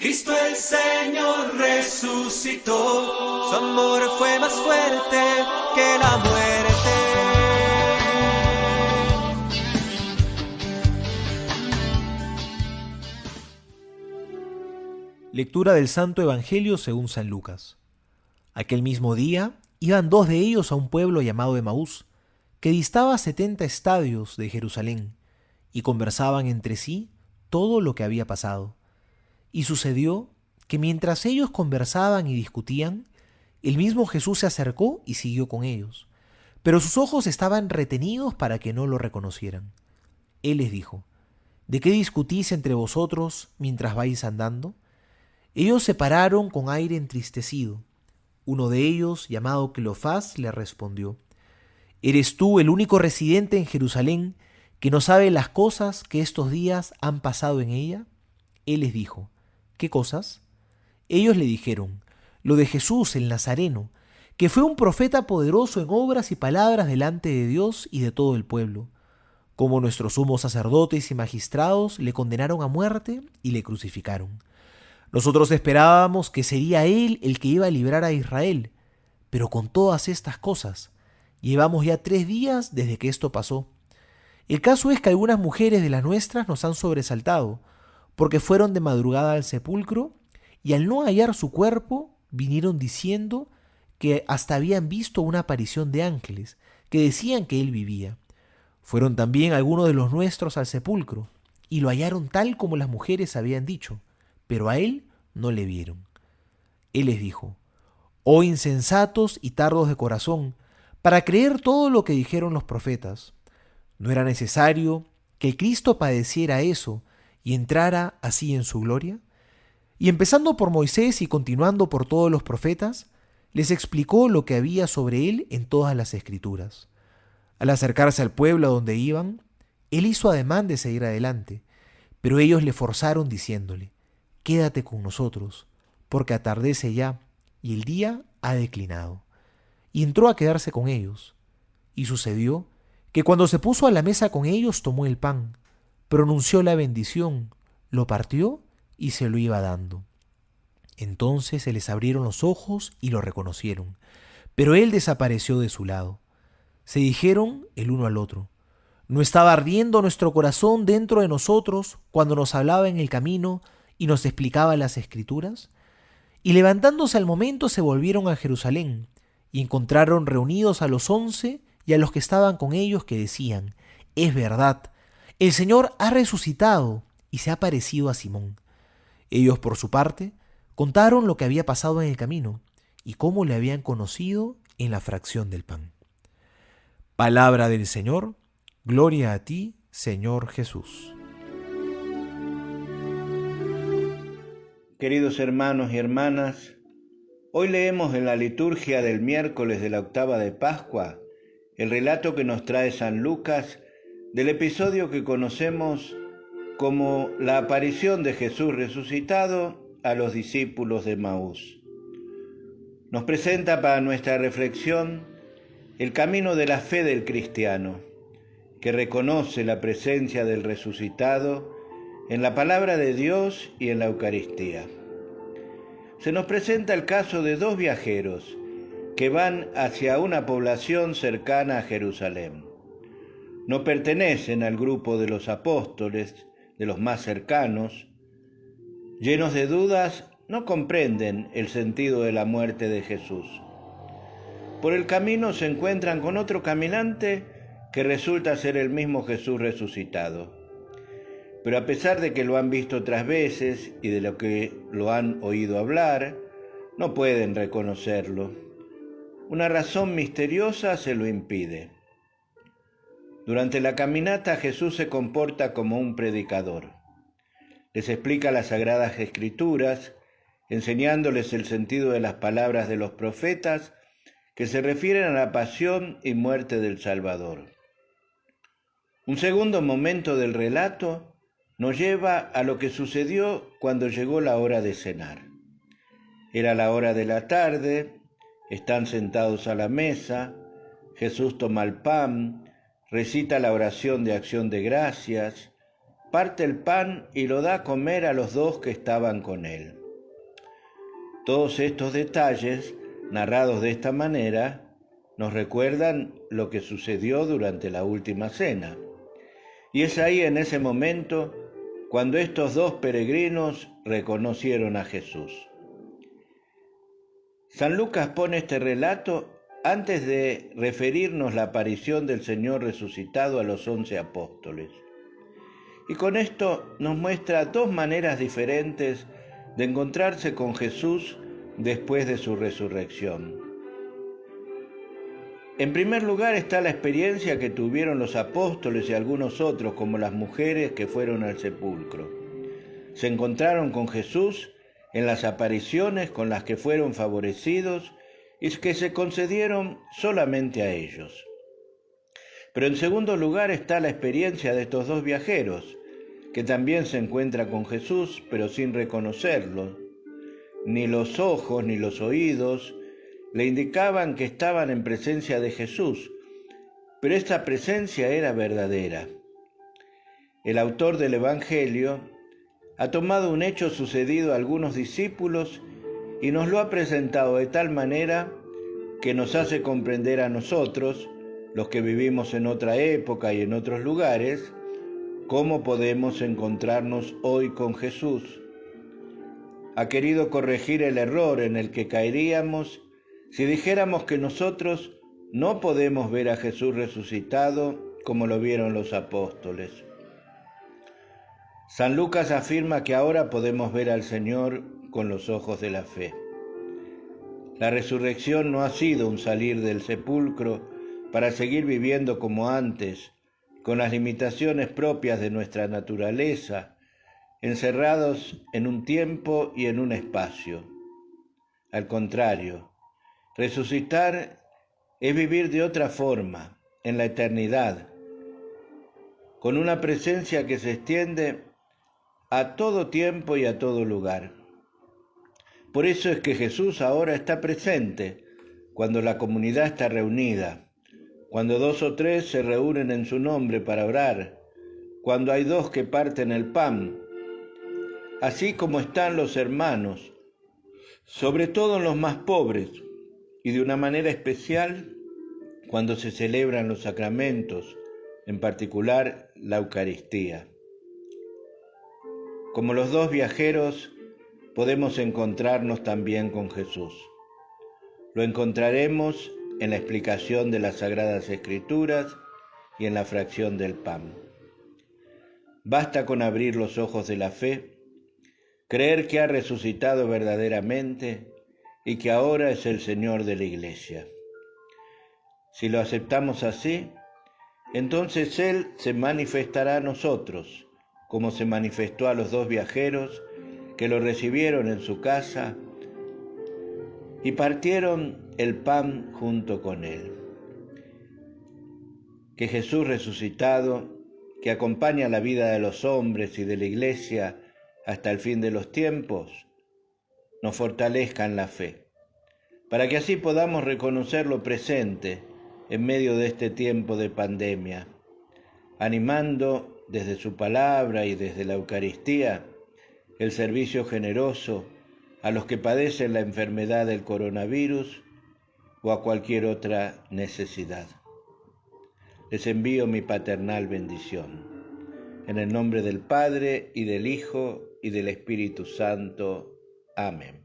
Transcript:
Cristo el Señor resucitó, su amor fue más fuerte que la muerte. Lectura del Santo Evangelio según San Lucas. Aquel mismo día iban dos de ellos a un pueblo llamado Emaús, que distaba 70 estadios de Jerusalén, y conversaban entre sí todo lo que había pasado. Y sucedió que mientras ellos conversaban y discutían, el mismo Jesús se acercó y siguió con ellos, pero sus ojos estaban retenidos para que no lo reconocieran. Él les dijo: ¿De qué discutís entre vosotros mientras vais andando? Ellos se pararon con aire entristecido. Uno de ellos, llamado Cleofás, le respondió: ¿Eres tú el único residente en Jerusalén que no sabe las cosas que estos días han pasado en ella? Él les dijo: ¿Qué cosas? Ellos le dijeron: lo de Jesús el Nazareno, que fue un profeta poderoso en obras y palabras delante de Dios y de todo el pueblo. Como nuestros sumos sacerdotes y magistrados le condenaron a muerte y le crucificaron. Nosotros esperábamos que sería él el que iba a librar a Israel, pero con todas estas cosas, llevamos ya 3 días desde que esto pasó. El caso es que algunas mujeres de las nuestras nos han sobresaltado, porque fueron de madrugada al sepulcro y al no hallar su cuerpo, vinieron diciendo que hasta habían visto una aparición de ángeles, que decían que él vivía. Fueron también algunos de los nuestros al sepulcro, y lo hallaron tal como las mujeres habían dicho, pero a él no le vieron. Él les dijo: oh insensatos y tardos de corazón, para creer todo lo que dijeron los profetas. ¿No era necesario que el Cristo padeciera eso y entrara así en su gloria? Y empezando por Moisés y continuando por todos los profetas, les explicó lo que había sobre él en todas las Escrituras. Al acercarse al pueblo a donde iban, él hizo ademán de seguir adelante, pero ellos le forzaron diciéndole: quédate con nosotros, porque atardece ya y el día ha declinado. Y entró a quedarse con ellos. Y sucedió que cuando se puso a la mesa con ellos, tomó el pan, pronunció la bendición, lo partió y se lo iba dando. Entonces se les abrieron los ojos y lo reconocieron, pero él desapareció de su lado. Se dijeron el uno al otro: ¿no estaba ardiendo nuestro corazón dentro de nosotros cuando nos hablaba en el camino y nos explicaba las Escrituras? Y levantándose al momento se volvieron a Jerusalén, y encontraron reunidos a los 11 y a los que estaban con ellos, que decían: es verdad, el Señor ha resucitado y se ha parecido a Simón. Ellos, por su parte, contaron lo que había pasado en el camino y cómo le habían conocido en la fracción del pan. Palabra del Señor. Gloria a ti, Señor Jesús. Queridos hermanos y hermanas, hoy leemos en la liturgia del miércoles de la octava de Pascua el relato que nos trae San Lucas del episodio que conocemos como la aparición de Jesús resucitado a los discípulos de Emaús. Nos presenta para nuestra reflexión el camino de la fe del cristiano, que reconoce la presencia del resucitado en la palabra de Dios y en la Eucaristía. Se nos presenta el caso de dos viajeros que van hacia una población cercana a Jerusalén. No pertenecen al grupo de los apóstoles, de los más cercanos. Llenos de dudas, no comprenden el sentido de la muerte de Jesús. Por el camino se encuentran con otro caminante que resulta ser el mismo Jesús resucitado. Pero a pesar de que lo han visto otras veces y de lo que lo han oído hablar, no pueden reconocerlo. Una razón misteriosa se lo impide. Durante la caminata Jesús se comporta como un predicador. Les explica las Sagradas Escrituras, enseñándoles el sentido de las palabras de los profetas que se refieren a la pasión y muerte del Salvador. Un segundo momento del relato nos lleva a lo que sucedió cuando llegó la hora de cenar. Era la hora de la tarde, están sentados a la mesa, Jesús toma el pan, recita la oración de acción de gracias, parte el pan y lo da a comer a los dos que estaban con él. Todos estos detalles, narrados de esta manera, nos recuerdan lo que sucedió durante la última cena. Y es ahí, en ese momento, cuando estos dos peregrinos reconocieron a Jesús. San Lucas pone este relato antes de referirnos la aparición del Señor resucitado a los 11 apóstoles. Y con esto nos muestra dos maneras diferentes de encontrarse con Jesús después de su resurrección. En primer lugar está la experiencia que tuvieron los apóstoles y algunos otros, como las mujeres que fueron al sepulcro. Se encontraron con Jesús en las apariciones con las que fueron favorecidos y que se concedieron solamente a ellos. Pero en segundo lugar está la experiencia de estos dos viajeros, que también se encuentran con Jesús, pero sin reconocerlo. Ni los ojos ni los oídos le indicaban que estaban en presencia de Jesús, pero esta presencia era verdadera. El autor del Evangelio ha tomado un hecho sucedido a algunos discípulos y nos lo ha presentado de tal manera que nos hace comprender a nosotros, los que vivimos en otra época y en otros lugares, cómo podemos encontrarnos hoy con Jesús. Ha querido corregir el error en el que caeríamos si dijéramos que nosotros no podemos ver a Jesús resucitado como lo vieron los apóstoles. San Lucas afirma que ahora podemos ver al Señor con los ojos de la fe. La resurrección no ha sido un salir del sepulcro para seguir viviendo como antes, con las limitaciones propias de nuestra naturaleza, encerrados en un tiempo y en un espacio. Al contrario, resucitar es vivir de otra forma, en la eternidad, con una presencia que se extiende a todo tiempo y a todo lugar. Por eso es que Jesús ahora está presente cuando la comunidad está reunida, cuando 2 o 3 se reúnen en su nombre para orar, cuando hay 2 que parten el pan, así como están los hermanos, sobre todo en los más pobres, y de una manera especial cuando se celebran los sacramentos, en particular la Eucaristía. Como los dos viajeros, podemos encontrarnos también con Jesús. Lo encontraremos en la explicación de las Sagradas Escrituras y en la fracción del pan. Basta con abrir los ojos de la fe, creer que ha resucitado verdaderamente y que ahora es el Señor de la Iglesia. Si lo aceptamos así, entonces Él se manifestará a nosotros, como se manifestó a los dos viajeros que lo recibieron en su casa y partieron el pan junto con Él. Que Jesús resucitado, que acompaña la vida de los hombres y de la Iglesia hasta el fin de los tiempos, nos fortalezca en la fe, para que así podamos reconocerlo presente en medio de este tiempo de pandemia, animando desde su palabra y desde la Eucaristía el servicio generoso a los que padecen la enfermedad del coronavirus o a cualquier otra necesidad. Les envío mi paternal bendición. En el nombre del Padre, y del Hijo, y del Espíritu Santo. Amén.